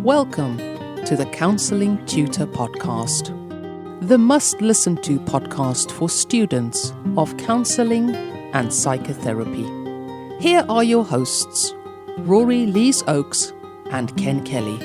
Welcome to the Counselling Tutor Podcast, the must-listen-to podcast for students of counselling and psychotherapy. Here are your hosts, Rory Lees-Oakes and Ken Kelly.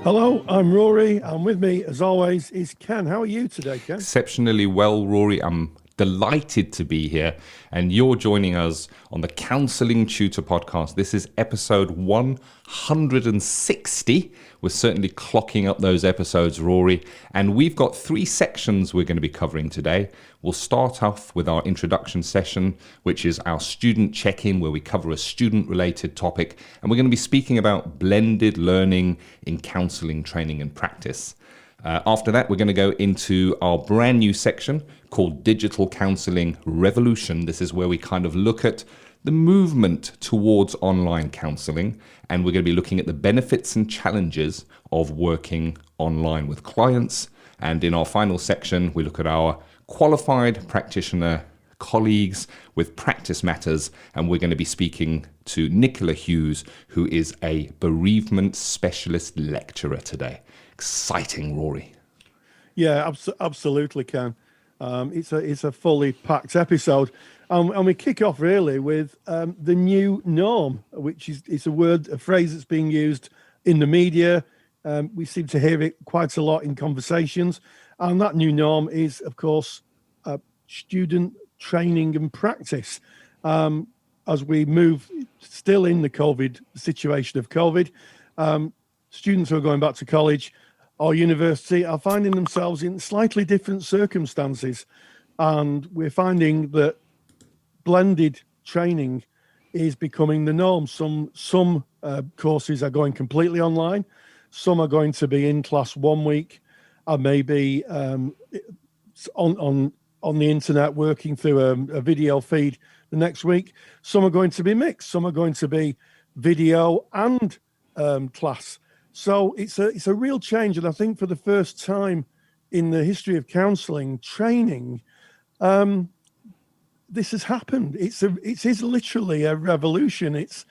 Hello, I'm Rory, and with me, as always, is Ken. How are you today, Ken? Exceptionally well, Rory. I'm delighted to be here, and you're joining us on the Counselling Tutor Podcast. This is episode 160. We're certainly clocking up those episodes, Rory, and we've got 3 sections we're going to be covering today. We'll start off with our introduction session, which is our student check-in, where we cover a student-related topic, and we're going to be speaking about blended learning in counselling, training and practice. After that, we're going to go into our brand new section called Digital Counselling Revolution. This is where we kind of look at the movement towards online counselling, and we're going to be looking at the benefits and challenges of working online with clients. And in our final section, we look at our qualified practitioner colleagues with practice matters, and we're going to be speaking to Nicola Hughes, who is a bereavement specialist lecturer today. Exciting, Rory. Yeah, absolutely, Ken. It's a fully packed episode, and we kick off really with the new norm, which is a phrase that's being used in the media. We seem to hear it quite a lot in conversations, and that new norm is, of course, student training and practice. As we move, still in the COVID situation of COVID, students who are going back to college or university are finding themselves in slightly different circumstances, and we're finding that blended training is becoming the norm. Some courses are going completely online, some are going to be in class 1 week, and maybe on the internet working through a video feed the next week. Some are going to be mixed, some are going to be video and class. So it's a real change, and I think for the first time in the history of counselling training, this has happened. It is literally a revolution. It's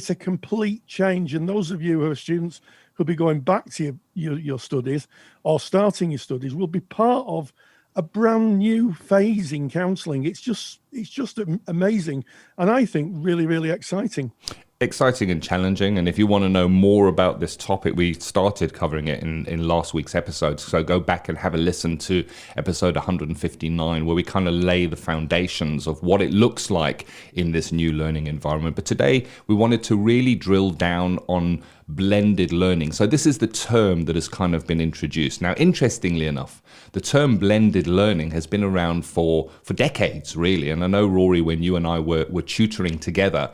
a complete change, and those of you who are students who'll be going back to your studies or starting your studies will be part of a brand new phase in counselling. It's just amazing, and I think really, really exciting. Exciting and challenging. And if you want to know more about this topic, we started covering it in last week's episode. So go back and have a listen to episode 159, where we kind of lay the foundations of what it looks like in this new learning environment. But today we wanted to really drill down on blended learning. So this is the term that has kind of been introduced. Now, interestingly enough, the term blended learning has been around for decades, really. And I know, Rory, when you and I were tutoring together,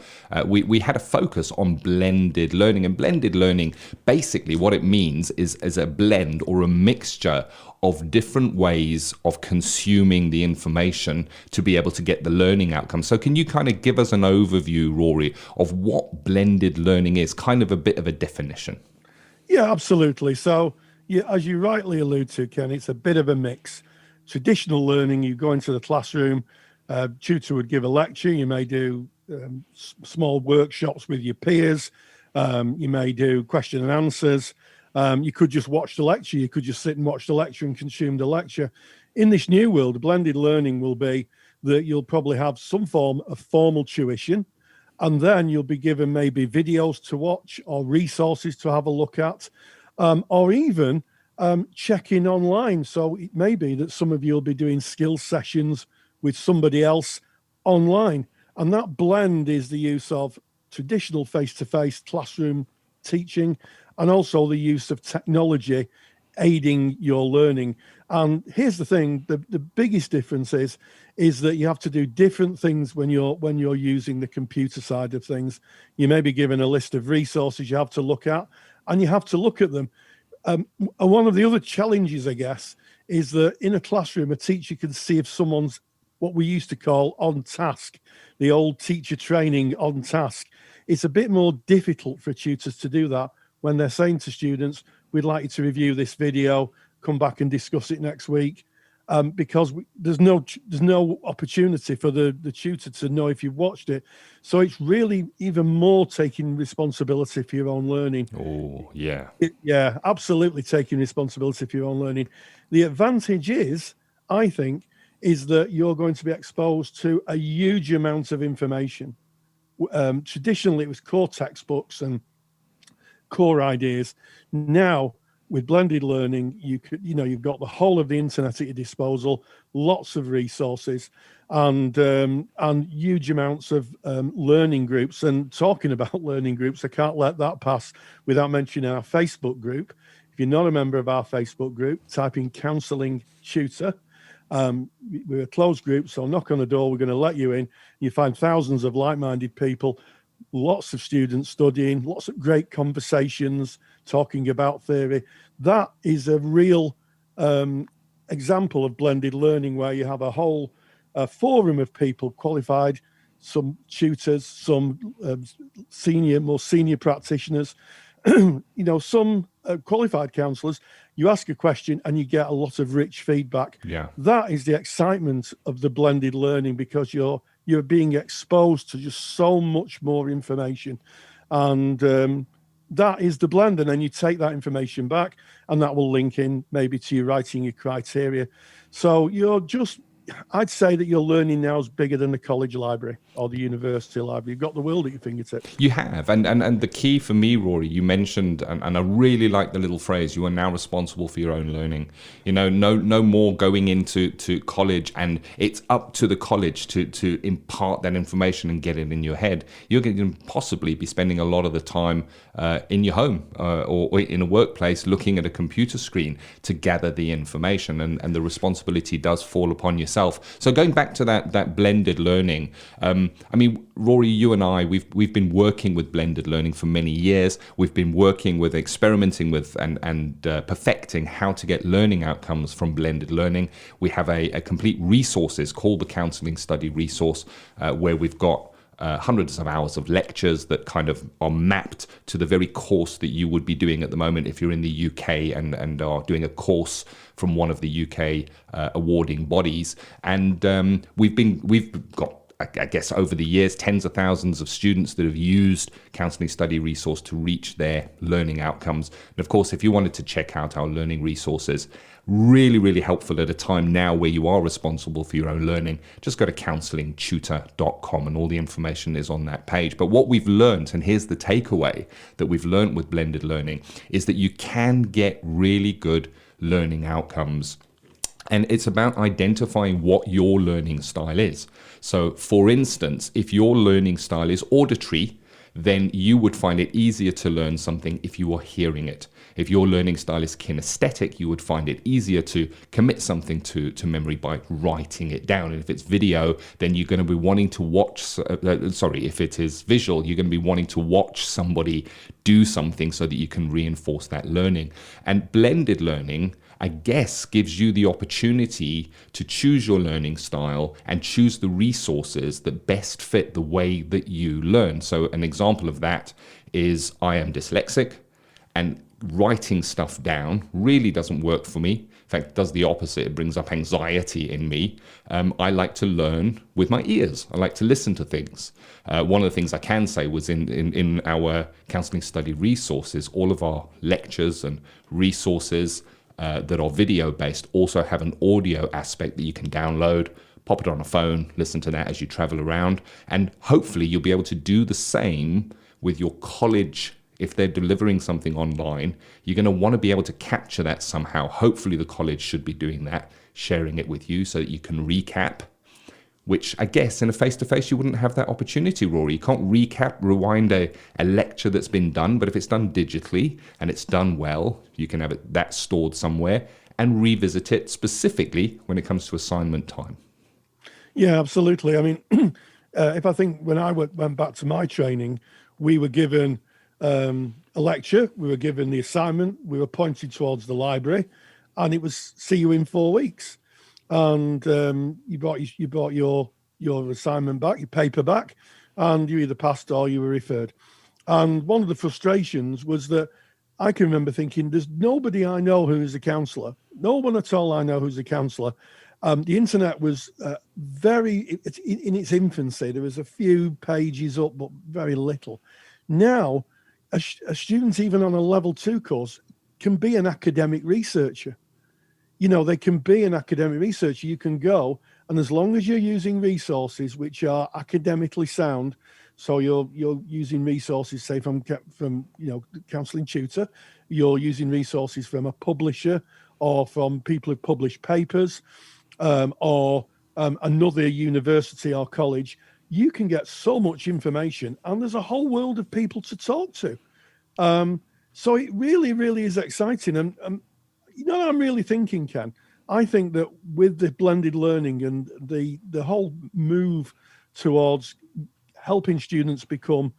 we had a focus on blended learning. And blended learning, basically what it means is a blend or a mixture of different ways of consuming the information to be able to get the learning outcome. So can you kind of give us an overview, Rory, of what blended learning is, kind of a bit of a definition? Yeah, absolutely. So as you rightly allude to, Ken, it's a bit of a mix. Traditional learning, you go into the classroom, tutor would give a lecture, you may do small workshops with your peers, you may do question and answers. You could just watch the lecture. You could just sit and watch the lecture and consume the lecture. In this new world, blended learning will be that you'll probably have some form of formal tuition, and then you'll be given maybe videos to watch or resources to have a look at, or even check-in online. So it may be that some of you will be doing skill sessions with somebody else online. And that blend is the use of traditional face-to-face classroom teaching, and also the use of technology aiding your learning. And here's the thing, the biggest difference is that you have to do different things when you're using the computer side of things. You may be given a list of resources you have to look at, and you have to look at them. And one of the other challenges, I guess, is that in a classroom, a teacher can see if someone's what we used to call on task, the old teacher training on task. It's a bit more difficult for tutors to do that when they're saying to students, we'd like you to review this video, come back and discuss it next week. because there's no opportunity for the tutor to know if you've watched it. So it's really even more taking responsibility for your own learning. Oh, yeah. Yeah, absolutely taking responsibility for your own learning. The advantage is, I think, is that you're going to be exposed to a huge amount of information. Traditionally, it was core textbooks and core ideas. Now, with blended learning, you've got the whole of the internet at your disposal, lots of resources, and huge amounts of learning groups. And talking about learning groups, I can't let that pass without mentioning our Facebook group. If you're not a member of our Facebook group, type in Counselling Tutor. We're a closed group, so knock on the door. We're going to let you in. You find thousands of like-minded people, lots of students studying, lots of great conversations, talking about theory. That is a real example of blended learning, where you have a whole forum of people qualified, some tutors, some more senior practitioners, some qualified counsellors. You ask a question and you get a lot of rich feedback. Yeah. That is the excitement of the blended learning, because you're being exposed to just so much more information. And that is the blend. And then you take that information back, and that will link in maybe to your writing your criteria. So I'd say that your learning now is bigger than the college library or the university library. You've got the world at your fingertips. You have. And the key for me, Rory, you mentioned, and I really like the little phrase, you are now responsible for your own learning. No more going into college, and it's up to the college to impart that information and get it in your head. You're going to possibly be spending a lot of the time in your home or in a workplace looking at a computer screen to gather the information, and the responsibility does fall upon yourself. So going back to that blended learning, Rory, you and I, we've been working with blended learning for many years. We've been working with, experimenting with, and perfecting how to get learning outcomes from blended learning. We have a complete resources called the Counselling Study Resource, where we've got hundreds of hours of lectures that kind of are mapped to the very course that you would be doing at the moment if you're in the UK and are doing a course from one of the UK awarding bodies. And we've got, I guess, over the years, tens of thousands of students that have used Counselling Study Resource to reach their learning outcomes. And of course, if you wanted to check out our learning resources, really, really helpful at a time now where you are responsible for your own learning, just go to counsellingtutor.com and all the information is on that page. But what we've learned, and here's the takeaway that we've learned with blended learning, is that you can get really good learning outcomes. And it's about identifying what your learning style is. So, for instance, if your learning style is auditory, then you would find it easier to learn something if you are hearing it. If your learning style is kinesthetic, you would find it easier to commit something to memory by writing it down. And if it's video, then you're going to be wanting to watch, if it is visual, you're going to be wanting to watch somebody do something so that you can reinforce that learning. And blended learning, I guess, gives you the opportunity to choose your learning style and choose the resources that best fit the way that you learn. So an example of that is I am dyslexic, and writing stuff down really doesn't work for me. In fact, it does the opposite. It brings up anxiety in me. I like to learn with my ears. I like to listen to things. One of the things I can say was in our Counselling Study Resources, all of our lectures and resources that are video-based also have an audio aspect that you can download, pop it on a phone, listen to that as you travel around, and hopefully you'll be able to do the same with your college. If they're delivering something online, you're going to want to be able to capture that somehow. Hopefully the college should be doing that, sharing it with you so that you can recap, which I guess in a face-to-face you wouldn't have that opportunity, Rory. You can't rewind a lecture that's been done, but if it's done digitally and it's done well, you can have that stored somewhere and revisit it specifically when it comes to assignment time. Yeah, absolutely. I mean, if I think when I went back to my training, we were given a lecture, we were given the assignment, we were pointed towards the library, and it was see you in 4 weeks. And you brought your assignment back, your paper back, and you either passed or you were referred. And one of the frustrations was that I can remember thinking, there's nobody I know who's a counsellor. No one at all I know who's a counsellor. The internet was in its infancy. There was a few pages up, but very little. Now, a student, even on a level 2 course, can be an academic researcher. They can be an academic researcher. You can go, and as long as you're using resources which are academically sound, so you're using resources, say from Counselling Tutor, you're using resources from a publisher or from people who publish papers, or another university or college, you can get so much information, and there's a whole world of people to talk to. So it really, really is exciting. And I'm really thinking, Ken, I think that with the blended learning and the whole move towards helping students become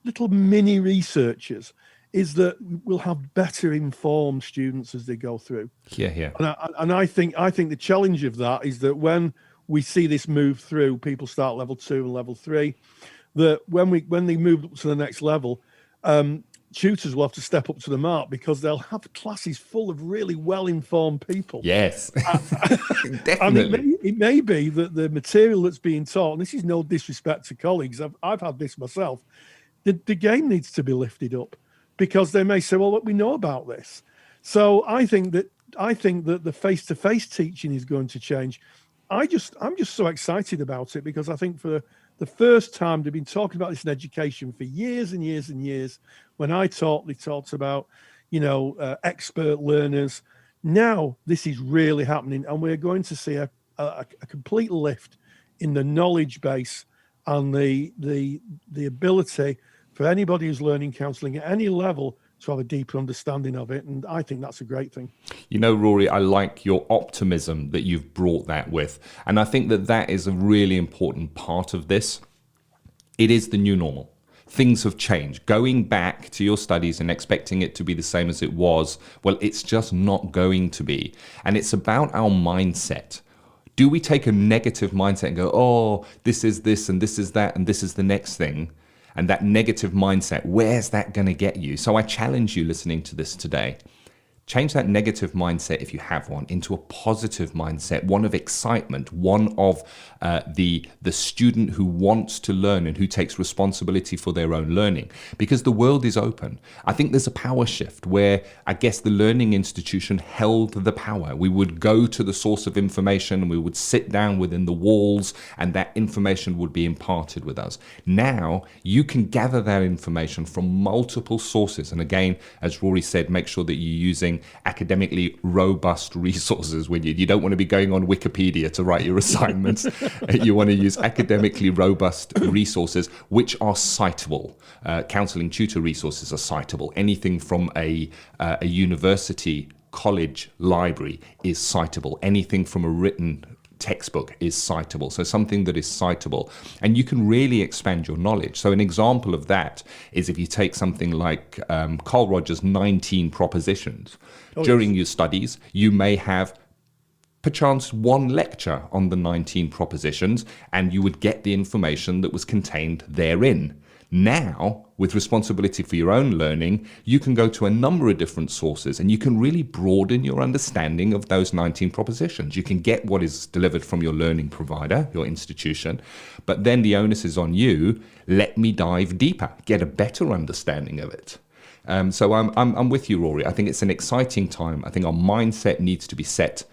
little mini researchers, is that we'll have better informed students as they go through. Yeah. And I think the challenge of that is that when we see this move through, people start level 2 and level 3, that when they move up to the next level, tutors will have to step up to the mark, because they'll have classes full of really well-informed people. Yes, definitely. And it may be that the material that's being taught, and this is no disrespect to colleagues, I've had this myself, the game needs to be lifted up, because they may say, well, look, we know about this. So I think that the face-to-face teaching is going to change. I'm just so excited about it, because I think for the first time, they've been talking about this in education for years and years and years. When I taught, they talked about, expert learners. Now this is really happening, and we're going to see a complete lift in the knowledge base and the ability for anybody who's learning counselling at any level to have a deeper understanding of it. And I think that's a great thing. Rory, I like your optimism that you've brought that with. And I think that is a really important part of this. It is the new normal. Things have changed. Going back to your studies and expecting it to be the same as it was, well, it's just not going to be. And it's about our mindset. Do we take a negative mindset and go, oh, this is this and this is that and this is the next thing? And that negative mindset, where's that going to get you? So I challenge you listening to this today. Change that negative mindset, if you have one, into a positive mindset, one of excitement, one of the student who wants to learn and who takes responsibility for their own learning, because the world is open. I think there's a power shift where I guess the learning institution held the power. We would go to the source of information and we would sit down within the walls, and that information would be imparted with us. Now you can gather that information from multiple sources. And again, as Rory said, make sure that you're using academically robust resources. When you don't want to be going on Wikipedia to write your assignments. You want to use academically robust resources which are citable. Counselling tutor resources are citable. Anything from a university, college, library is citable. Anything from a written textbook is citable. So something that is citable, and you can really expand your knowledge. So an example of that is if you take something like Carl Rogers' 19 propositions. During your studies, you may have perchance one lecture on the 19 propositions, and you would get the information that was contained therein. Now, with responsibility for your own learning, you can go to a number of different sources, and you can really broaden your understanding of those 19 propositions. You can get what is delivered from your learning provider, your institution, but then the onus is on you. Let me dive deeper, get a better understanding of it. So I'm with you, Rory. I think it's an exciting time. I think our mindset needs to be set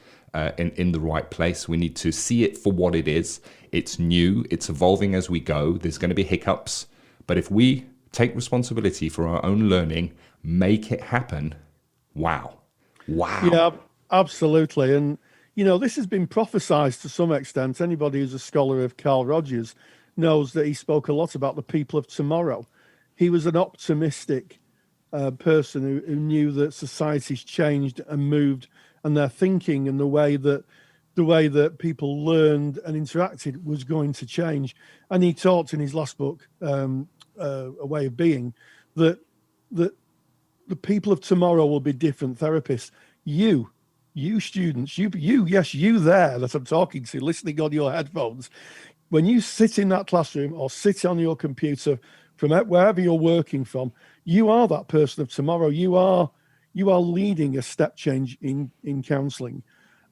in the right place. We need to see it for what it is. It's new. It's evolving as we go. There's going to be hiccups. But if we take responsibility for our own learning, make it happen, wow. Yeah, absolutely. And, this has been prophesized to some extent. Anybody who's a scholar of Carl Rogers knows that he spoke a lot about the people of tomorrow. He was an optimistic person who knew that society's changed and moved, and their thinking and the way that people learned and interacted was going to change. And he talked in his last book, A Way of Being, that the people of tomorrow will be different therapists. You students, you there that I'm talking to, listening on your headphones, when you sit in that classroom or sit on your computer from wherever you're working from, you are that person of tomorrow. You are leading a step change in counselling,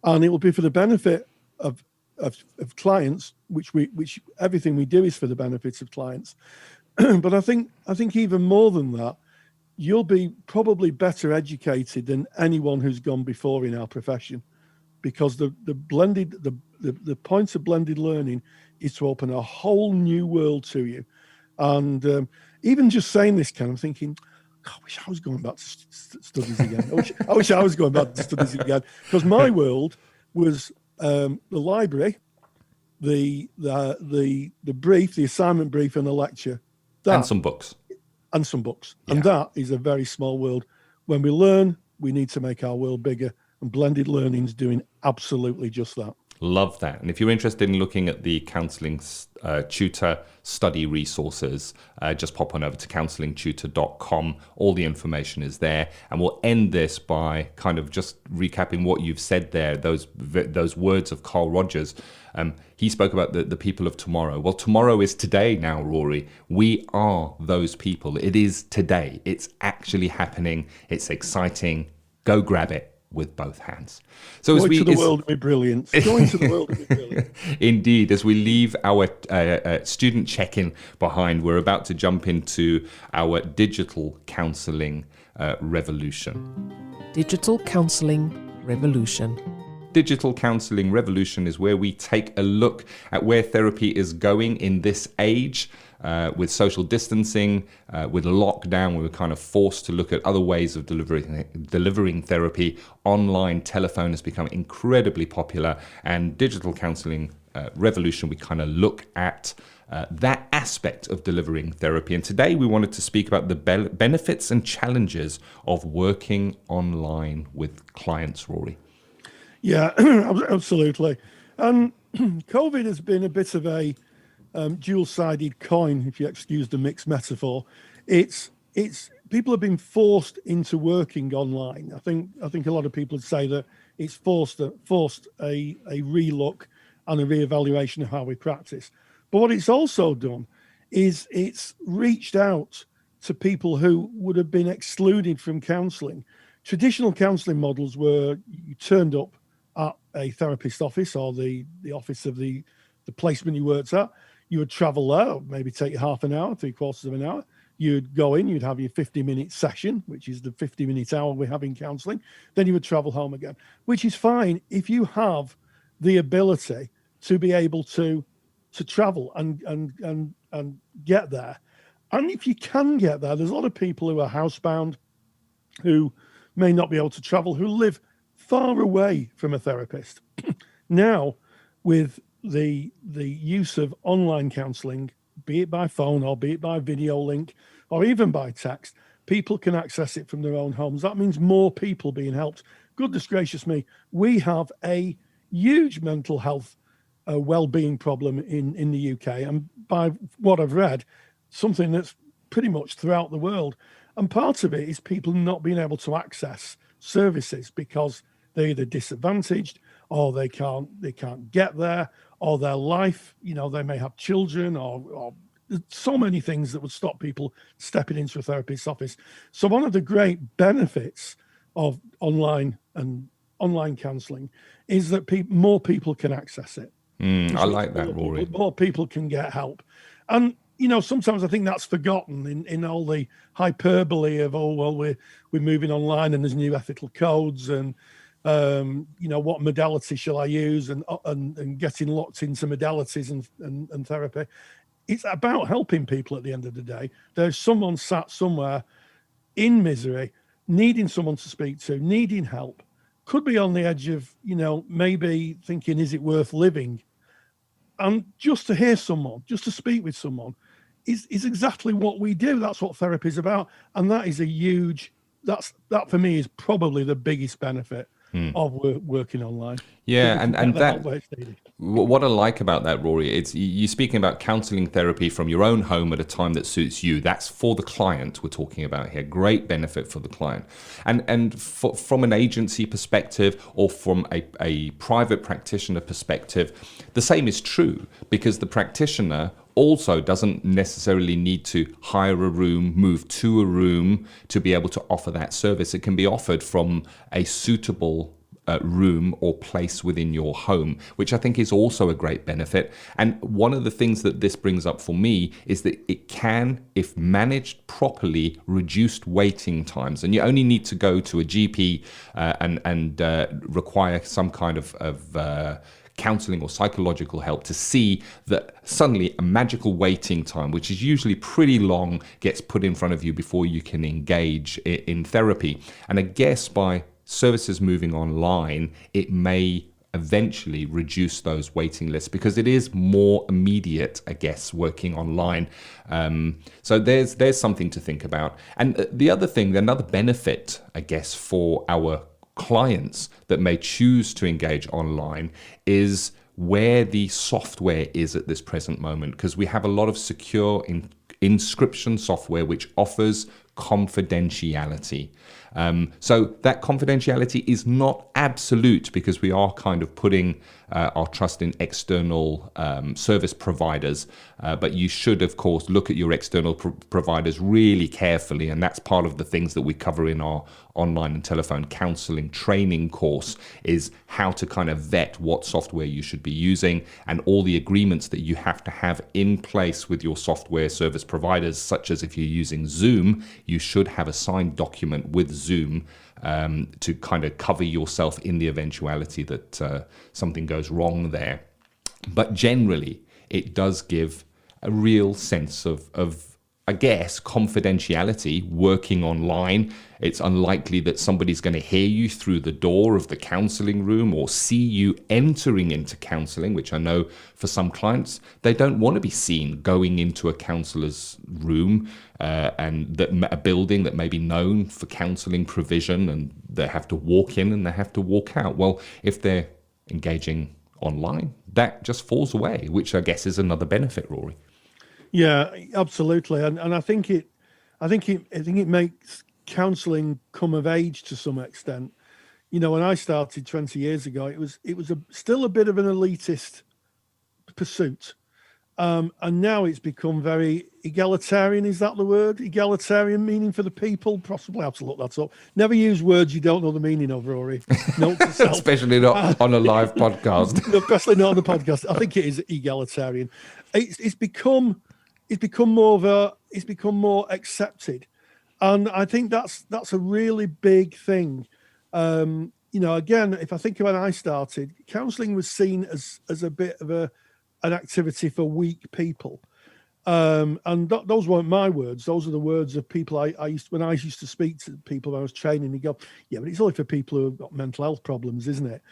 and it will be for the benefit of clients, which everything we do is for the benefits of clients. But I think even more than that, you'll be probably better educated than anyone who's gone before in our profession, because the point of blended learning is to open a whole new world to you. And even just saying this, Ken, I'm thinking, God, I wish I was going back to studies again. I wish I was going back to studies again, because my world was the library, the brief, the assignment brief, and a lecture, and some books. And some books. Yeah. And that is a very small world. When we learn, we need to make our world bigger. And blended learning is doing absolutely just that. Love that. And if you're interested in looking at the Counselling Tutor study resources, just pop on over to counsellingtutor.com. All the information is there. And we'll end this by kind of just recapping what you've said there, those words of Carl Rogers. He spoke about the people of tomorrow. Well, tomorrow is today now, Rory. We are those people. It is today. It's actually happening. It's exciting. Go grab it with both hands. So Go into the world with brilliance. Go into the world with brilliance. Indeed, as we leave our student check-in behind, we're about to jump into our Digital Counselling Revolution. Digital Counselling Revolution. Digital Counselling Revolution is where we take a look at where therapy is going in this age, with social distancing, with lockdown. We were kind of forced to look at other ways of delivering therapy. Online telephone has become incredibly popular, and Digital Counselling Revolution, we kind of look at that aspect of delivering therapy. And today we wanted to speak about the benefits and challenges of working online with clients, Rory. Yeah, absolutely. And COVID has been a bit of a dual-sided coin, if you excuse the mixed metaphor. It's people have been forced into working online. I think a lot of people would say that it's forced a relook and a reevaluation of how we practice. But what it's also done is it's reached out to people who would have been excluded from counselling. Traditional counselling models were you turned up at a therapist office or the office of the placement you worked at. You would travel there, maybe take you half an hour, 3/4 of an hour. You'd go in, you'd have your 50-minute session, which is the 50-minute hour we have in counselling. Then you would travel home again, which is fine if you have the ability to be able to travel and get there. And if you can get there, there's a lot of people who are housebound, who may not be able to travel, who live far away from a therapist. Now, with the use of online counselling, be it by phone or be it by video link or even by text, people can access it from their own homes. That means more people being helped. Goodness gracious me, we have a huge mental health well-being problem in the UK, and by what I've read, something that's pretty much throughout the world. And part of it is people not being able to access services because they're either disadvantaged or they can't get there, or their life, they may have children or so many things that would stop people stepping into a therapist's office. So one of the great benefits of online counselling is that more people can access it. I like that, Rory. More people can get help. And sometimes I think that's forgotten in all the hyperbole of, we're moving online and there's new ethical codes and what modality shall I use and getting locked into modalities and therapy. It's about helping people at the end of the day. There's someone sat somewhere in misery, needing someone to speak to, needing help, could be on the edge of, maybe thinking, is it worth living? And just to hear someone, just to speak with someone is exactly what we do. That's what therapy is about. And that is that for me is probably the biggest benefit of working online. Yeah, and that what I like about that, Rory, it's you speaking about counselling therapy from your own home at a time that suits you. That's for the client we're talking about here. Great benefit for the client. And from an agency perspective or from a private practitioner perspective, the same is true, because the practitioner also doesn't necessarily need to hire a room, move to a room to be able to offer that service. It can be offered from a suitable room or place within your home, which I think is also a great benefit. And one of the things that this brings up for me is that it can, if managed properly, reduce waiting times. And you only need to go to a GP and require some kind of counselling or psychological help to see that suddenly a magical waiting time, which is usually pretty long, gets put in front of you before you can engage in therapy. And I guess by services moving online, it may eventually reduce those waiting lists because it is more immediate, I guess, working online. So there's something to think about. And the other thing, another benefit, I guess, for our clients that may choose to engage online is where the software is at this present moment, because we have a lot of secure inscription software which offers confidentiality. So that confidentiality is not absolute because we are kind of putting our trust in external service providers. But you should, of course, look at your external providers really carefully. And that's part of the things that we cover in our online and telephone counseling training course, is how to kind of vet what software you should be using and all the agreements that you have to have in place with your software service providers, such as if you're using Zoom, you should have a signed document with Zoom to kind of cover yourself in the eventuality that something goes wrong there. But generally, it does give a real sense of I guess, confidentiality working online. It's unlikely that somebody's going to hear you through the door of the counseling room or see you entering into counseling, which I know for some clients, they don't want to be seen going into a counselor's room and that a building that may be known for counseling provision, and they have to walk in and they have to walk out. Well, if they're engaging online, that just falls away, which I guess is another benefit, Rory. Yeah, absolutely, and I think it makes counselling come of age to some extent. You know, when I started 20 years ago, it was still a bit of an elitist pursuit, and now it's become very egalitarian. Is that the word? Egalitarian, meaning for the people. Possibly have to look that up. Never use words you don't know the meaning of, Rory. Note to self. Especially not on a live podcast. Especially not on the podcast. I think it is egalitarian. It's become more accepted, and I think that's a really big thing. You know, again, if I think of when I started, counselling was seen as a bit of an activity for weak people, and those weren't my words. Those are the words of people I used to speak to people when I was training. They go, yeah, but it's only for people who have got mental health problems, isn't it?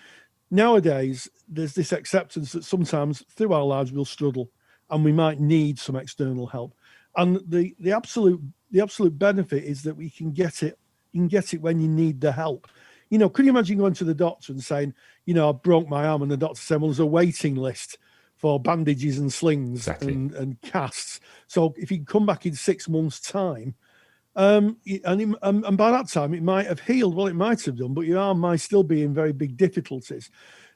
Nowadays, there's this acceptance that sometimes through our lives we'll struggle, and we might need some external help. And the absolute benefit is that we can get it. You can get it when you need the help. You know, could you imagine going to the doctor and saying, you know, I broke my arm, and the doctor said, well, there's a waiting list for bandages and slings and casts. So if you come back in 6 months' time, and by that time it might have healed. Well, it might have done, but your arm might still be in very big difficulties.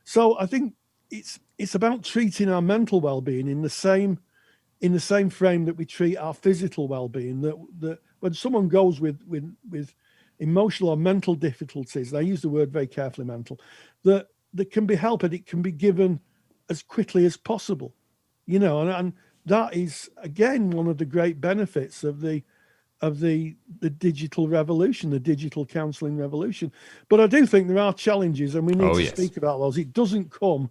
So I think it's about treating our mental well-being in the same frame that we treat our physical well-being. That when someone goes with emotional or mental difficulties, and I use the word very carefully, mental, that can be helped, and it can be given as quickly as possible. You know, and that is again one of the great benefits of the digital revolution, the digital counselling revolution. But I do think there are challenges, and we need to speak about those. It doesn't come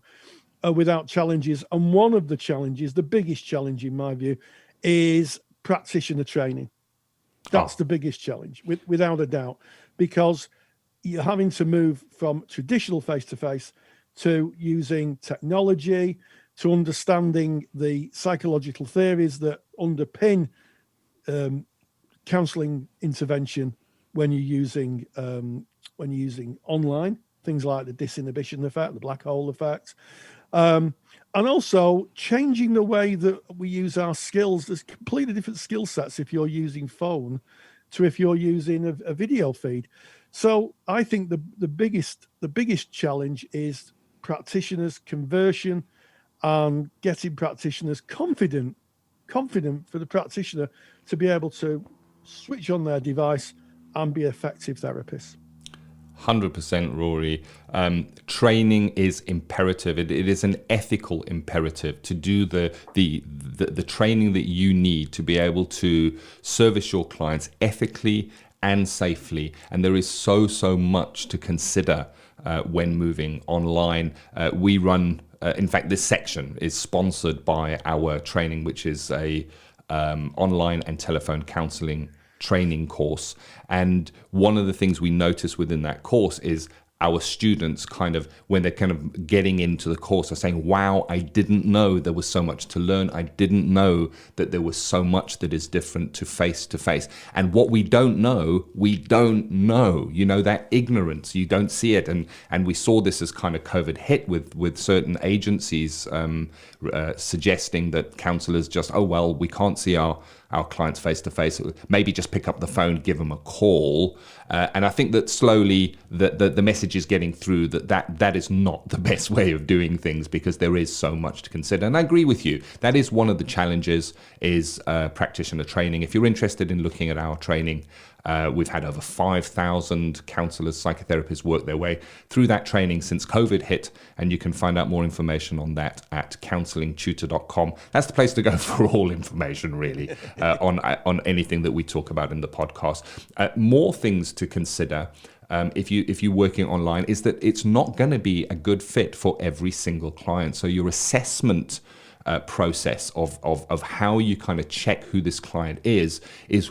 without challenges. And one of the challenges, the biggest challenge in my view, is practitioner training. That's the biggest challenge, without a doubt, because you're having to move from traditional face-to-face to using technology, to understanding the psychological theories that underpin counselling intervention when you're using online, things like the disinhibition effect, the black hole effect. And also changing the way that we use our skills. There's completely different skill sets if you're using phone to if you're using a video feed. So I think the biggest challenge is practitioners' conversion and getting practitioners confident confident for the practitioner to be able to switch on their device and be effective therapists. 100%, Rory. Training is imperative. It is an ethical imperative to do the training that you need to be able to service your clients ethically and safely. And there is so much to consider when moving online. We run, in fact, this section is sponsored by our training, which is a online and telephone counselling training course. And one of the things we notice within that course is our students kind of, when they're kind of getting into the course, are saying, wow, I didn't know there was so much to learn. I didn't know that there was so much that is different to face. And what we don't know, we don't know. You know, that ignorance, you don't see it. And we saw this as kind of COVID hit with certain agencies suggesting that counsellors just, oh, well, we can't see our clients face to face. Maybe just pick up the phone, give them a call. And I think that slowly the message is getting through that is not the best way of doing things, because there is so much to consider. And I agree with you. That is one of the challenges, is practitioner training. If you're interested in looking at our training, we've had over 5,000 counsellors, psychotherapists work their way through that training since COVID hit, and you can find out more information on that at counsellingtutor.com. That's the place to go for all information, really, on anything that we talk about in the podcast. More things to consider if you're working online is that it's not going to be a good fit for every single client. So your assessment process of how you kind of check who this client is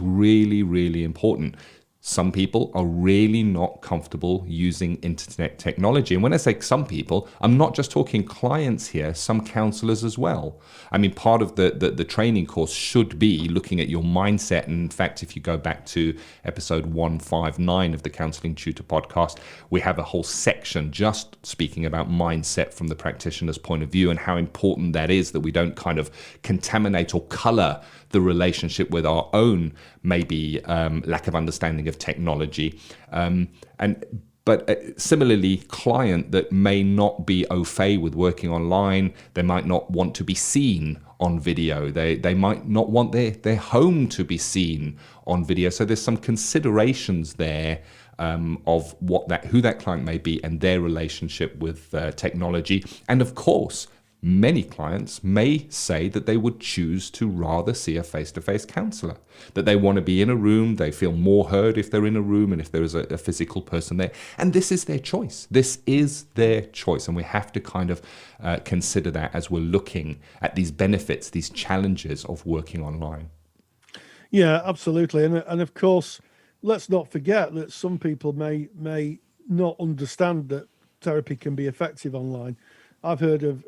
really, really important. Some people are really not comfortable using internet technology. And when I say some people, I'm not just talking clients here, some counselors as well. I mean, part of the training course should be looking at your mindset. And in fact, if you go back to episode 159 of the Counselling Tutor Podcast, we have a whole section just speaking about mindset from the practitioner's point of view, and how important that is, that we don't kind of contaminate or color the relationship with our own maybe lack of understanding of technology. But similarly, client that may not be au fait with working online, they might not want to be seen on video. They might not want their home to be seen on video. So there's some considerations there of who that client may be and their relationship with technology. And of course, many clients may say that they would choose to rather see a face-to-face counsellor, that they want to be in a room, they feel more heard if they're in a room and if there is a physical person there. And this is their choice. This is their choice. And we have to kind of consider that as we're looking at these benefits, these challenges of working online. Yeah, absolutely. And of course, let's not forget that some people may not understand that therapy can be effective online. I've heard of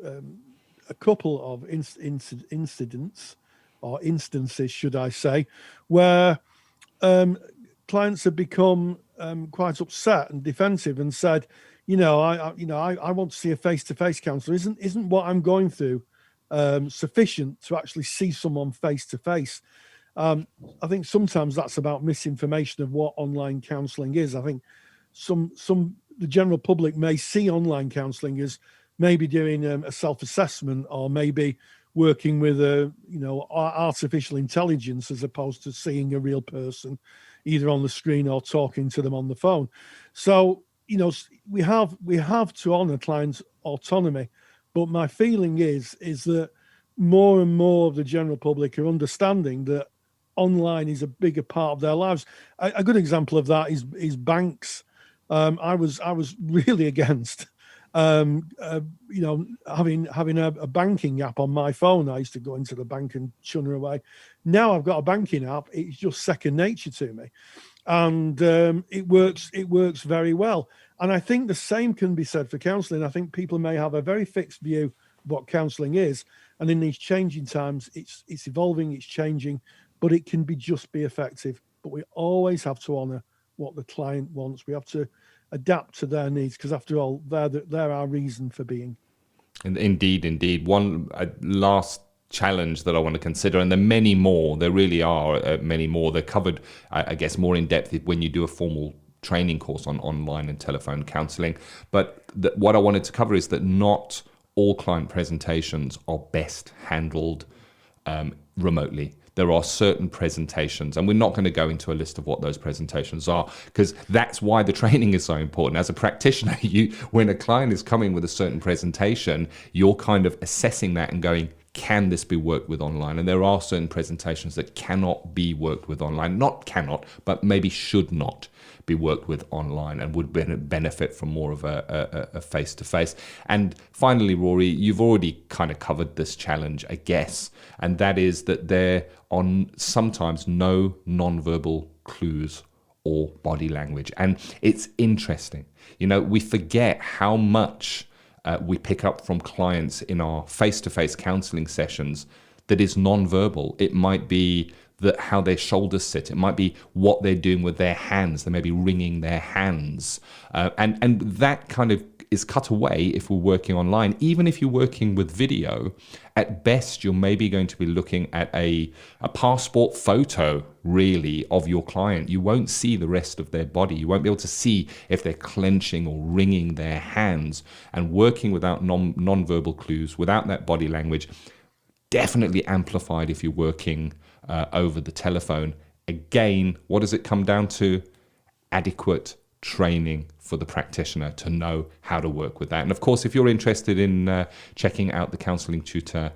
a couple of incidents, or instances, should I say, where clients have become quite upset and defensive and said, I want to see a face-to-face counsellor. Isn't what I'm going through sufficient to actually see someone face-to-face? I think sometimes that's about misinformation of what online counselling is. I think the general public may see online counselling as maybe doing a self-assessment, or maybe working with artificial intelligence, as opposed to seeing a real person either on the screen or talking to them on the phone. So, we have to honour clients' autonomy, but my feeling is that more and more of the general public are understanding that online is a bigger part of their lives. A good example of that is banks. I was really against having a banking app on my phone. I used to go into the bank and chunner away. Now I've got a banking app. It's just second nature to me, and it works very well. And I think the same can be said for counselling. I think people may have a very fixed view of what counselling is, and in these changing times, it's evolving, it's changing, but it can just be effective. But we always have to honour what the client wants. We have to adapt to their needs, because after all, they're our reason for being. Indeed. One last challenge that I want to consider, and there are many more. There really are many more. They're covered, I guess, more in depth when you do a formal training course on online and telephone counselling. But what I wanted to cover is that not all client presentations are best handled remotely. There are certain presentations, and we're not going to go into a list of what those presentations are, because that's why the training is so important. As a practitioner, when a client is coming with a certain presentation, you're kind of assessing that and going, can this be worked with online? And there are certain presentations that cannot be worked with online. Not cannot, but maybe should not be worked with online and would benefit from more of a face-to-face. And finally, Rory, you've already kind of covered this challenge, I guess, and that is that there are sometimes no non-verbal clues or body language. And it's interesting. We forget how much we pick up from clients in our face-to-face counseling sessions that is non-verbal. It might be how their shoulders sit. It might be what they're doing with their hands. They may be wringing their hands. And that kind of is cut away if we're working online. Even if you're working with video, at best, you're maybe going to be looking at a passport photo, really, of your client. You won't see the rest of their body. You won't be able to see if they're clenching or wringing their hands. And working without non-verbal clues, without that body language, definitely amplified if you're working over the telephone. Again, what does it come down to? Adequate training for the practitioner to know how to work with that. And of course, if you're interested in checking out the Counselling Tutor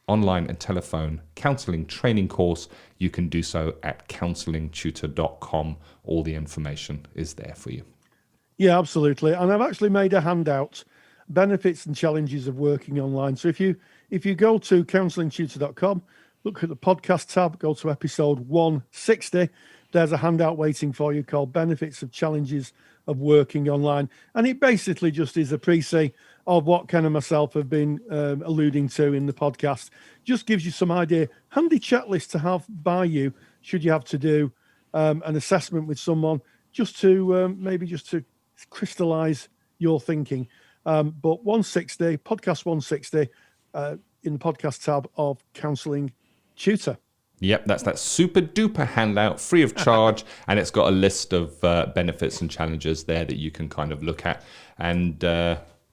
online and telephone counselling training course, you can do so at counsellingtutor.com. All the information is there for you. Yeah, absolutely. And I've actually made a handout, benefits and challenges of working online. So if you go to counsellingtutor.com, look at the podcast tab, go to episode 160. There's a handout waiting for you called Benefits of Challenges of Working Online. And it basically just is a précis of what Ken and myself have been alluding to in the podcast. Just gives you some idea. Handy checklist to have by you should you have to do an assessment with someone, just to crystallize your thinking. But 160, podcast 160, in the podcast tab of Counselling Tutor. Yep, that's that super duper handout, free of charge, and it's got a list of benefits and challenges there that you can kind of look at and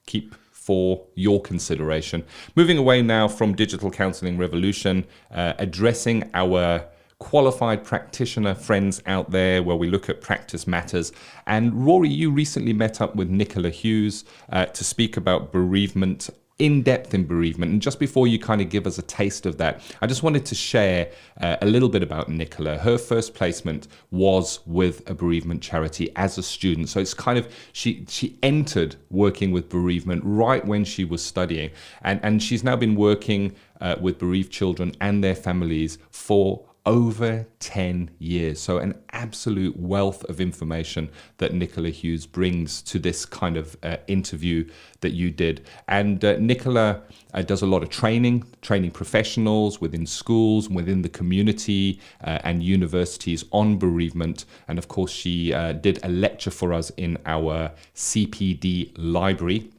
keep for your consideration. Moving away now from Digital Counselling Revolution, addressing our qualified practitioner friends out there where we look at practice matters. And Rory, you recently met up with Nicola Hughes to speak about bereavement, in-depth in bereavement. And just before you kind of give us a taste of that, I just wanted to share a little bit about Nicola. Her first placement was with a bereavement charity as a student. So it's kind of, she entered working with bereavement right when she was studying. And she's now been working with bereaved children and their families for over 10 years. So an absolute wealth of information that Nicola Hughes brings to this kind of interview that you did. And Nicola does a lot of training professionals within schools, within the community and universities on bereavement. And of course, she did a lecture for us in our CPD library.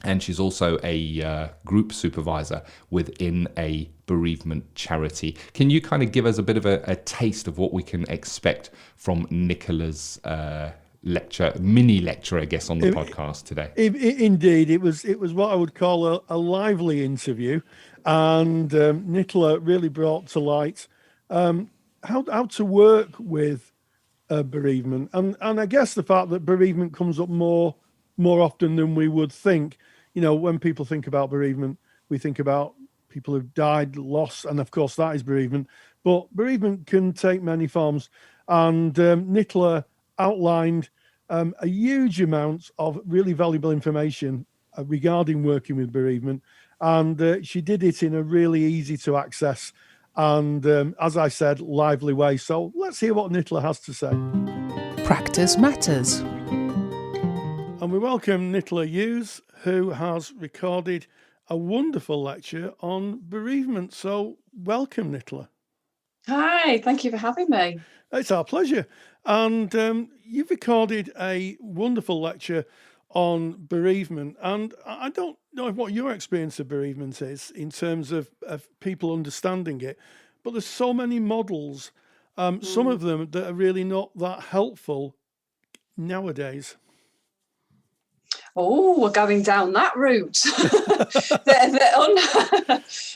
And she's also a group supervisor within a bereavement charity. Can you kind of give us a bit of a taste of what we can expect from Nicola's mini lecture, I guess, on the podcast today? Indeed, it was what I would call a lively interview, and Nicola really brought to light how to work with bereavement, and I guess the fact that bereavement comes up more often than we would think. When people think about bereavement, we think about people who've died, lost, and of course that is bereavement. But bereavement can take many forms. And Nicola outlined a huge amount of really valuable information regarding working with bereavement. And she did it in a really easy to access and, as I said, lively way. So let's hear what Nicola has to say. Practice matters. And we welcome Nicola Hughes, who has recorded a wonderful lecture on bereavement. So welcome, Nicola. Hi, thank you for having me. It's our pleasure. And you've recorded a wonderful lecture on bereavement. And I don't know what your experience of bereavement is in terms of people understanding it, but there's so many models, some of them that are really not that helpful nowadays. Oh, we're going down that route.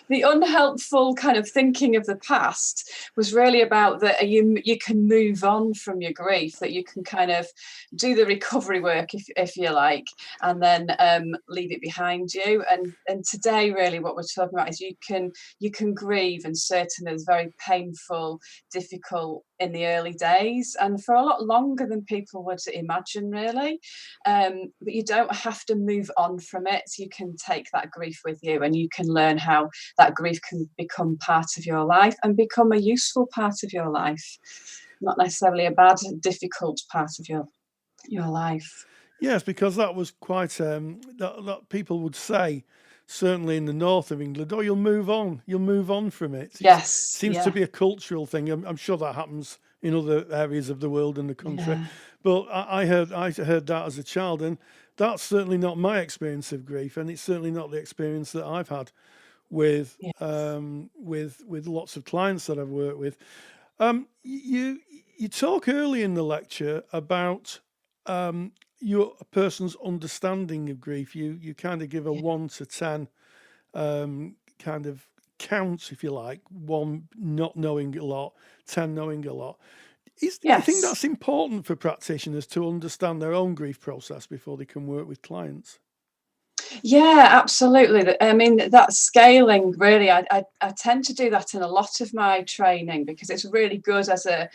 The unhelpful kind of thinking of the past was really about that you can move on from your grief, that you can kind of do the recovery work, if you like, and then leave it behind you. And today, really, what we're talking about is you can grieve, and certainly it's very painful, difficult in the early days, and for a lot longer than people would imagine, really. But you don't have to move on from it. You can take that grief with you, and you can learn how that grief can become part of your life and become a useful part of your life, not necessarily a bad, difficult part of your life. Yes, because that was quite that people would say, certainly in the north of England, oh, you'll move on from it. Yes, seems to be a cultural thing. I'm sure that happens in other areas of the world and the country. Yeah. But I heard that as a child, and that's certainly not my experience of grief, and it's certainly not the experience that I've had with with lots of clients that I've worked with. You talk early in the lecture about your person's understanding of grief. You kind of give a 1 to 10 kind of count, if you like. 1 not knowing a lot, 10 knowing a lot. Do you think that's important for practitioners to understand their own grief process before they can work with clients? Yeah, absolutely. I mean, that scaling, really, I tend to do that in a lot of my training, because it's really good as a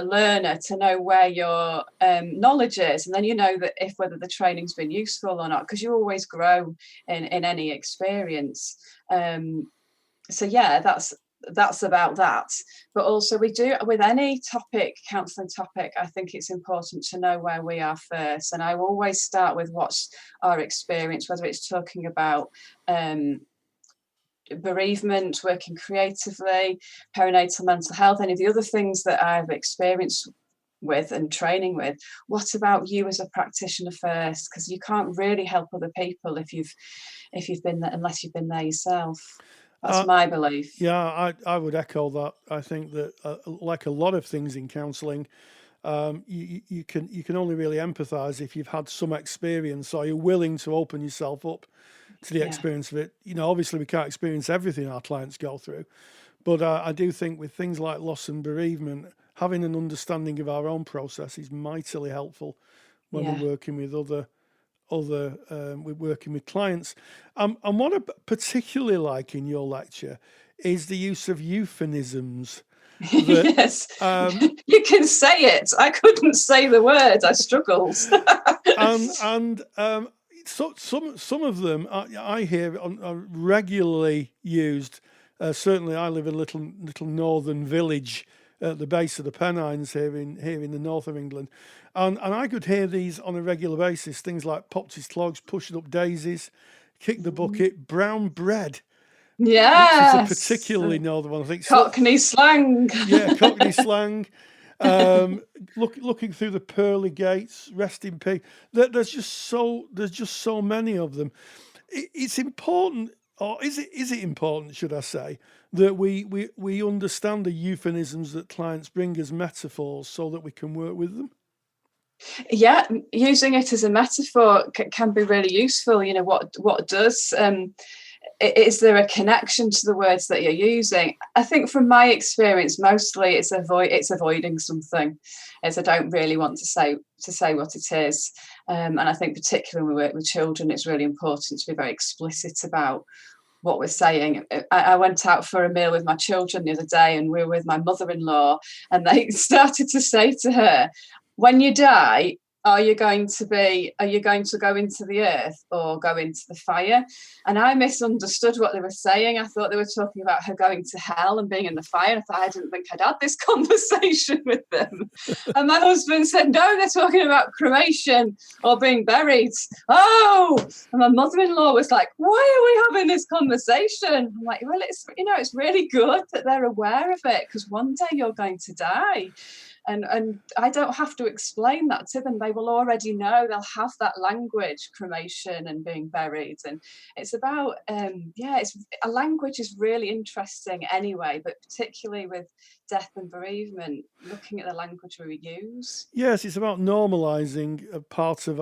learner to know where your knowledge is, and then you know that whether the training's been useful or not, because you always grow in any experience. So yeah, that's about that. But also, we do with any counselling topic, I think it's important to know where we are first. And I always start with what's our experience, whether it's talking about bereavement, working creatively, perinatal mental health, any of the other things that I've experienced with and training with. What about you as a practitioner first? Because you can't really help other people if you've been there, unless you've been there yourself. That's my belief. Yeah, I would echo that. I think that like a lot of things in counselling, you can only really empathise if you've had some experience, or you're willing to open yourself up to the experience of it. Obviously we can't experience everything our clients go through, but I do think with things like loss and bereavement, having an understanding of our own process is mightily helpful when we're working with we're working with clients. And what I particularly like in your lecture is the use of euphemisms. Yes, you can say it. I couldn't say the word. I struggled. So some of them I hear are regularly used. Certainly, I live in a little northern village at the base of the Pennines here in the north of England, and I could hear these on a regular basis. Things like popped his clogs, pushing up daisies, kick the bucket, brown bread. Yes, which is a particularly northern one, I think. Cockney slang. Yeah, Cockney slang. Looking through the pearly gates, rest in peace. There's just so many of them. It's important, or is it important, should I say, that we understand the euphemisms that clients bring as metaphors so that we can work with them? Yeah, using it as a metaphor can be really useful. What does is there a connection to the words that you're using? I think from my experience, mostly it's avoiding something. I don't really want to say what it is. And I think particularly when we work with children, it's really important to be very explicit about what we're saying. I went out for a meal with my children the other day, and we were with my mother-in-law, and they started to say to her, when you die, are you going to go into the earth or go into the fire? And I misunderstood what they were saying. I thought they were talking about her going to hell and being in the fire. I didn't think I'd had this conversation with them. And my husband said, no, they're talking about cremation or being buried. Oh, and my mother-in-law was like, why are we having this conversation? I'm like, well, it's really good that they're aware of it, because one day you're going to die. And I don't have to explain that to them. They will already know. They'll have that language, cremation and being buried. And it's about, a language is really interesting anyway, but particularly with death and bereavement, looking at the language we use. Yes, it's about normalising a part of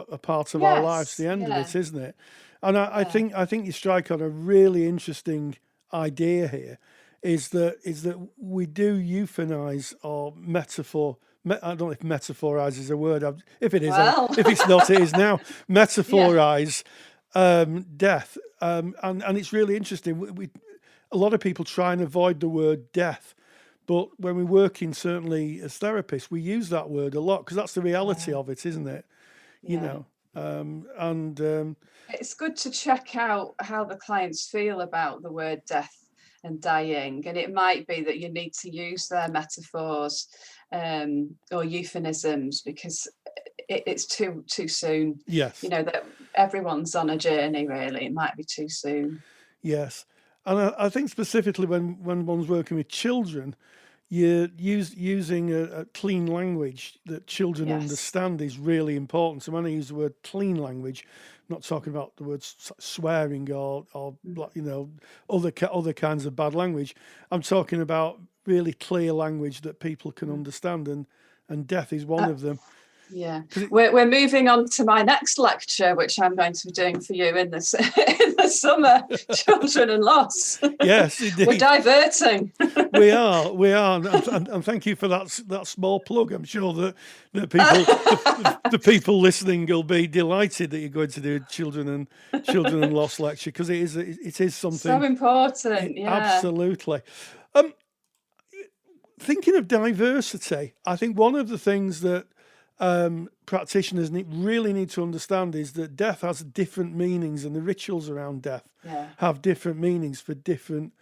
our lives, the end of it, isn't it? And I think you strike on a really interesting idea here, is that we do euphemize or metaphor. I don't know if metaphorize is a word. If it is, if it's not, it is now. Metaphorize death, and it's really interesting. A lot of people try and avoid the word death, but when we're working, certainly as therapists, we use that word a lot because that's the reality of it, isn't it? You know, it's good to check out how the clients feel about the word death and dying, and it might be that you need to use their metaphors or euphemisms because it's too soon. Yes, that everyone's on a journey. Really, it might be too soon. Yes, and I think specifically when one's working with children, you're using a clean language that children understand is really important. So when I use the word clean language, I'm not talking about the words swearing or other kinds of bad language. I'm talking about really clear language that people can understand, and death is one of them. Yeah, we're moving on to my next lecture, which I'm going to be doing for you in the summer, children and loss. Yes, indeed. We're diverting. We are, and thank you for that small plug. I'm sure that the people listening will be delighted that you're going to do children and loss lecture, because it is something so important. Yeah, absolutely. Thinking of diversity, I think one of the things that practitioners really need to understand is that death has different meanings, and the rituals around death have different meanings for different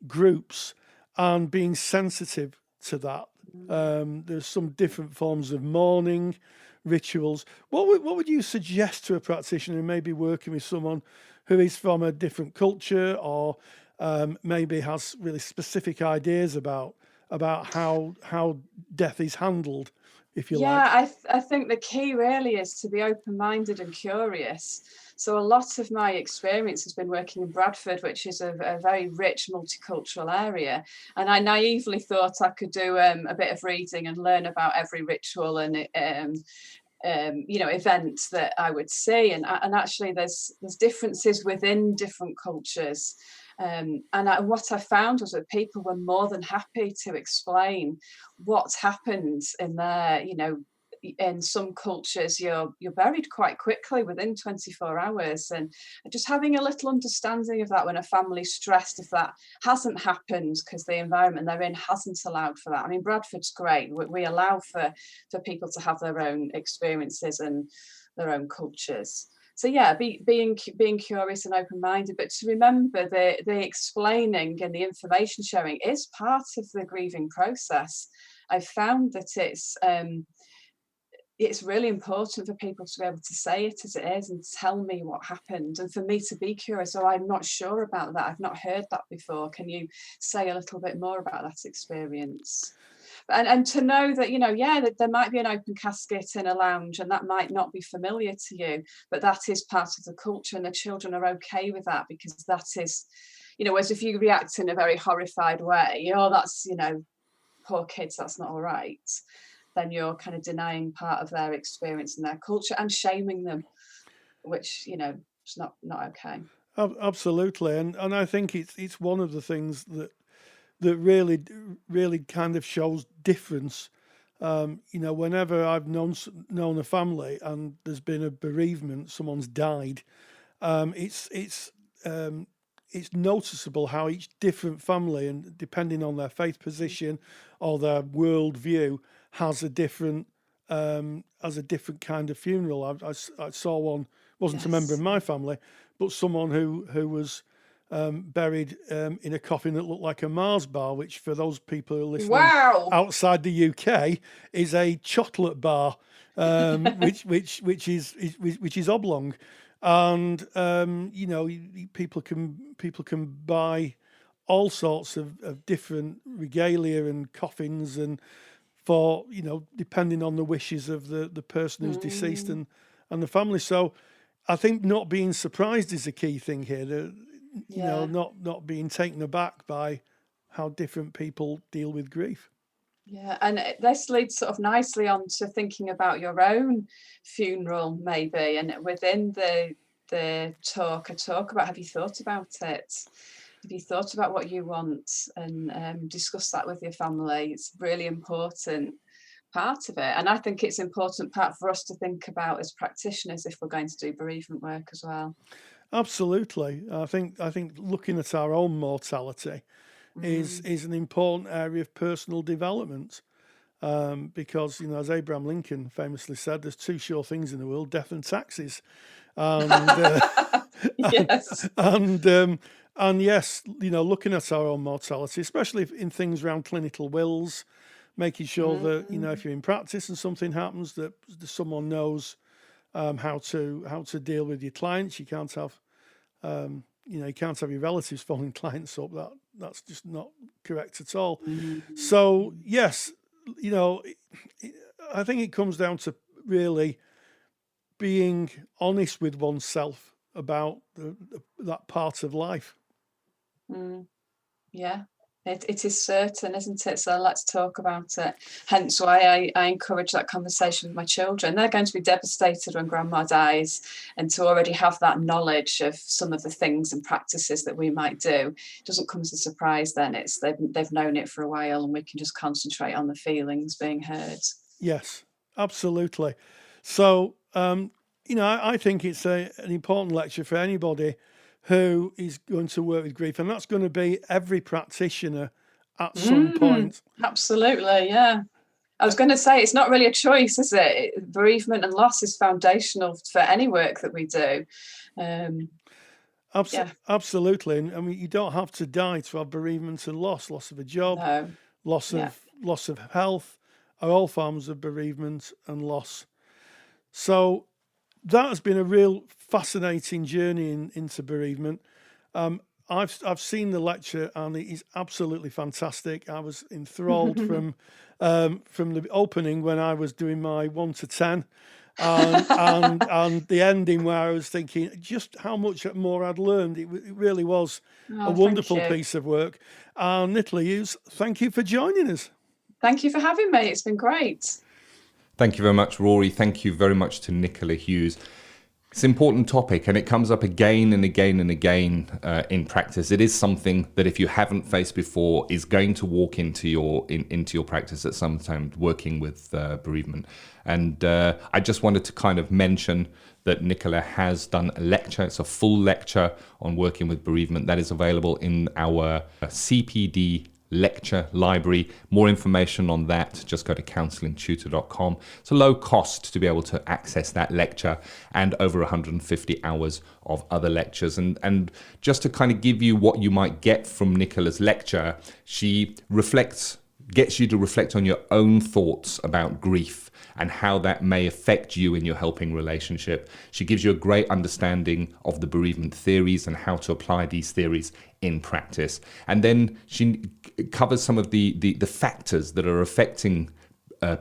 groups, and being sensitive to that. There's some different forms of mourning rituals. What would you suggest to a practitioner who may be working with someone who is from a different culture, or maybe has really specific ideas about how death is handled, if you like? I think the key really is to be open-minded and curious. So a lot of my experience has been working in Bradford, which is a very rich multicultural area. And I naively thought I could do a bit of reading and learn about every ritual and events that I would see. And actually there's differences within different cultures. What I found was that people were more than happy to explain what's happened in their, in some cultures, you're buried quite quickly within 24 hours. And just having a little understanding of that when a family's stressed, if that hasn't happened because the environment they're in hasn't allowed for that. I mean, Bradford's great. We allow for people to have their own experiences and their own cultures. So yeah, being curious and open-minded, but to remember the explaining and the information sharing is part of the grieving process. I've found that it's really important for people to be able to say it as it is and tell me what happened, and for me to be curious. Oh, I'm not sure about that. I've not heard that before. Can you say a little bit more about that experience? And to know that, that there might be an open casket in a lounge and that might not be familiar to you, but that is part of the culture, and the children are okay with that, because that is, whereas if you react in a very horrified way, that's, poor kids, that's not all right, then you're kind of denying part of their experience and their culture and shaming them, which, is not okay. Absolutely. And I think it's one of the things that really kind of shows difference. Whenever I've known a family and there's been a bereavement, someone's died, it's noticeable how each different family, and depending on their faith position or their world view, has a different kind of funeral. I saw one, wasn't a member of my family, but someone who was buried in a coffin that looked like a Mars bar, which, for those people who are listening outside the UK, is a chocolate bar, which is oblong, and people can buy all sorts of different regalia and coffins and for, depending on the wishes of the person who's deceased and the family. So I think not being surprised is a key thing here. Not being taken aback by how different people deal with grief. Yeah, and this leads sort of nicely on to thinking about your own funeral, maybe, and within the talk, I talk about, have you thought about it? Have you thought about what you want, and discuss that with your family? It's a really important part of it, and I think it's an important part for us to think about as practitioners if we're going to do bereavement work as well. Absolutely. I think looking at our own mortality is an important area of personal development, because as Abraham Lincoln famously said, there's two sure things in the world: death and taxes. And yes. And yes, looking at our own mortality, especially in things around clinical wills, making sure that if you're in practice and something happens, that someone knows how to deal with your clients. You can't have you can't have your relatives phoning clients up. That's just not correct at all. So yes, I think it comes down to really being honest with oneself about that part of life. Yeah, it is certain, isn't it? So let's talk about it. Hence why I encourage that conversation with my children. They're going to be devastated when grandma dies, and to already have that knowledge of some of the things and practices that we might do doesn't come as a surprise. Then they've known it for a while, and we can just concentrate on the feelings being heard. Yes, absolutely. So I think it's an important lecture for anybody who is going to work with grief, and that's going to be every practitioner at some point. Absolutely, yeah. I was going to say, it's not really a choice, is it? Bereavement and loss is foundational for any work that we do. Absolutely. And I mean, you don't have to die to have bereavement and loss of a job, loss of health, are all forms of bereavement and loss. So that has been a real fascinating journey into bereavement. I've seen the lecture, and it is absolutely fantastic. I was enthralled from the opening when I was doing my 1 to 10, and the ending where I was thinking just how much more I'd learned. It really was a wonderful piece of work. And Nicola Hughes, thank you for joining us. Thank you for having me. It's been great. Thank you very much, Rory. Thank you very much to Nicola Hughes. It's an important topic, and it comes up again and again and again in practice. It is something that if you haven't faced before is going to walk into your practice at some time working with bereavement. And I just wanted to kind of mention that Nicola has done a lecture. It's a full lecture on working with bereavement that is available in our CPD lecture library. More information on that, just go to counsellingtutor.com. It's a low cost to be able to access that lecture and over 150 hours of other lectures. And just to kind of give you what you might get from Nicola's lecture, she gets you to reflect on your own thoughts about grief and how that may affect you in your helping relationship. She gives you a great understanding of the bereavement theories and how to apply these theories in practice. And then she covers some of the factors that are affecting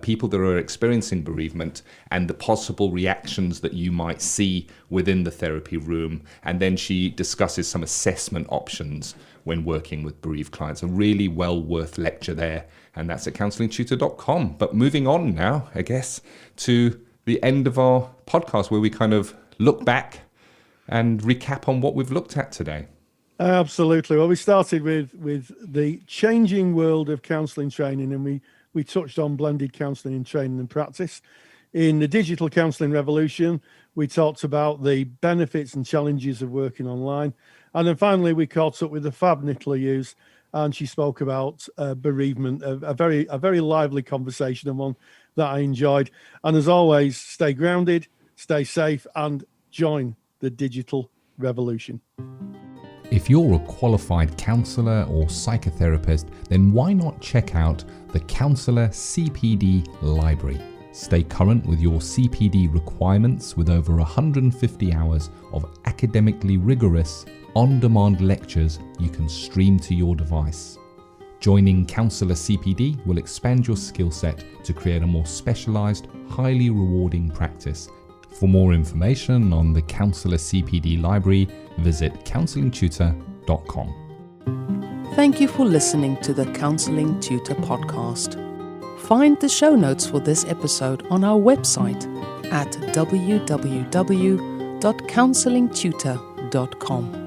people that are experiencing bereavement and the possible reactions that you might see within the therapy room. And then she discusses some assessment options when working with bereaved clients. A really well worth lecture there. And that's at counsellingtutor.com. But moving on now, I guess, to the end of our podcast where we kind of look back and recap on what we've looked at today. Absolutely. Well, we started with the changing world of counselling training, and we touched on blended counselling in training and practice. In the Digital Counselling Revolution, we talked about the benefits and challenges of working online. And then finally, we caught up with the fab Nicola Hughes, and she spoke about bereavement, a very lively conversation and one that I enjoyed. And as always, stay grounded, stay safe, and join the digital revolution. If you're a qualified counsellor or psychotherapist, then why not check out the Counsellor CPD Library? Stay current with your CPD requirements with over 150 hours of academically rigorous, on-demand lectures you can stream to your device. Joining Counsellor CPD will expand your skill set to create a more specialised, highly rewarding practice. For more information on the Counsellor CPD library, visit counsellingtutor.com. Thank you for listening to the Counselling Tutor Podcast. Find the show notes for this episode on our website at www.counsellingtutor.com.